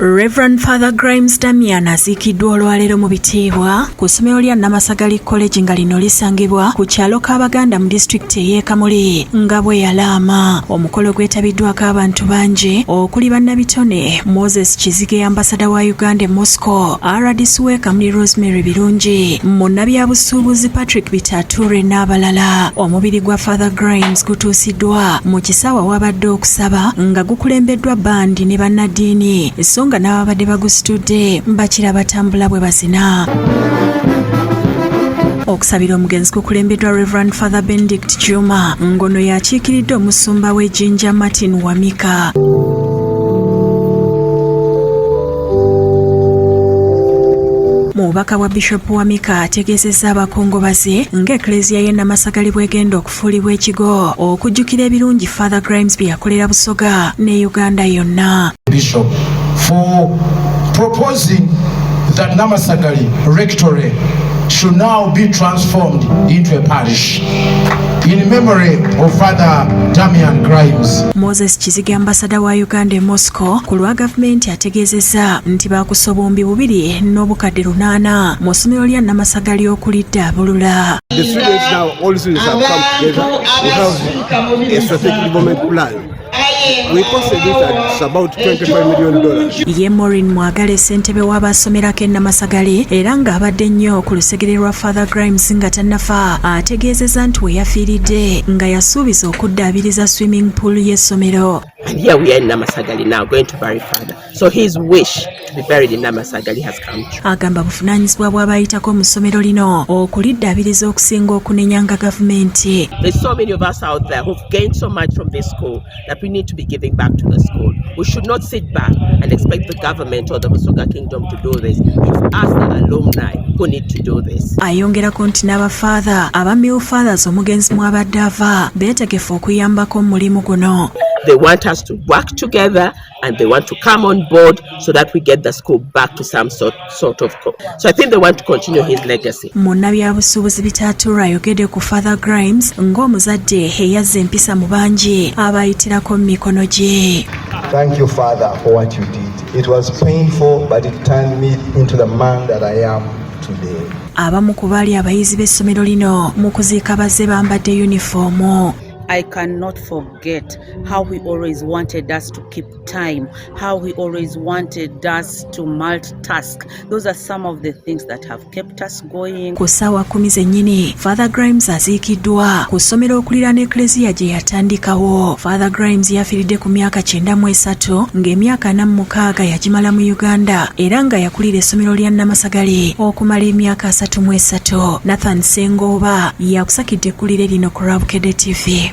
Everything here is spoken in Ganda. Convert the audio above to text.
Reverend Father Grimes Damian aziikiddwa olwaleero mu bitiibwa ku ssomero lya Namasagali College nga lino lisangibwa ku kyalo k'Abaganda mu disitulikiti ey'e Kamuli nga bwe yalaama. Omukolo gwetabiddwako abantu bangi okuli bannabitone Moses Kizige ambasada wa Uganda e Moscow, RDC w'e Kamuli Rosemary Birungi, munnabyabusuubuzi Patrick Bitature n'abalala. Omubiri gwa Father Grimes gutuusiddwa mu kisaawa wabadde okusaba nga gukulembeddwa bandi ne bannaddiini nga n'ababadde bagusitudde bakira batambula bwe bazina. Okusabira omugenzi kukulembeddwa Reverend Father Benedict Juma ngono yakiikiridde omusumba w'Ejjinja Martin Wamika. Mubaka wa Bishop Wamika ategeezezza abakongobazi ng'Eklezia y'e Namasagali bw'egenda okufuulibwa ekigo okujjukira ebirungi Father Grimes bye yakolera Busoga ne Uganda yonna. Bishop for proposing that Namasagali Rectory should now be transformed into a parish in memory of Father Damian Grimes. Moses Kizige ambasada wa Uganda e Moscow ku lwa gavumenti ategeezezza nti baakusoba ombi 2 n'obukadde 8 mu ssomero lya Namasagali okulidde abulula. The students now all students have come together. We have a strategic development plan. We posted it at about $25 million. Ye Maureen Mwagale ssentebe w'abasomerako e Namasagali era ng'abadde nnyo ku lusegere lwa Father Grimes nga tannafa ategeezezza nti we yafiiridde nga yasuubiza okuddaabiriza swimming pool y'essomero. And here we are in Namasagali now going to bury Father. So his wish to be buried in Namasagali has come true. Agamba buvunaanyizibwa bw'abayitako mu ssomero lino okuliddaabiriza okusinga okunenyanga gavumenti. There's so many of us out there who've gained so much from this school that we need to be giving back to the school. We should not sit back and expect the government or the Busoga Kingdom to do this. It's us, the alumni, who need to do this. Ayongerako nti n'abafaatha abamyufu fathers omugenzi mwabadde ava beetegefu okuyambako mu mulimu guno. They want us to work together and they want to come on board so that we get the school back to some sort of so I think they want to continue his legacy. Munnabyabusuubuzi Bitature ayogedde ku Father Grimes ng'omuzadde eyazza empisa mu bangi abayitirako mu mikono gye. Thank you, Father, for what you did. It was painful, but it turned me into the man that I am today. Abamu ku baali abayizi b'essomero lino mu kuziika bazze bambadde yunifoomu. I cannot forget how he always wanted us to keep time, how he always wanted us to multitask. Those are some of the things that have kept us going. Ku ssaawa 10 zennyini Father Grimes aziikiddwa ku ssomero okuliraana Eklezia gye yatandikawo. Father Grimes yafiiridde ku myaka 93 ng'emyaka 46 yagimala mu Uganda era nga yakulira essomero lya Namasagali okumala emyaka 33. Nathan Sengooba yakusakidde ekkulire lino ku Rabukedde TV.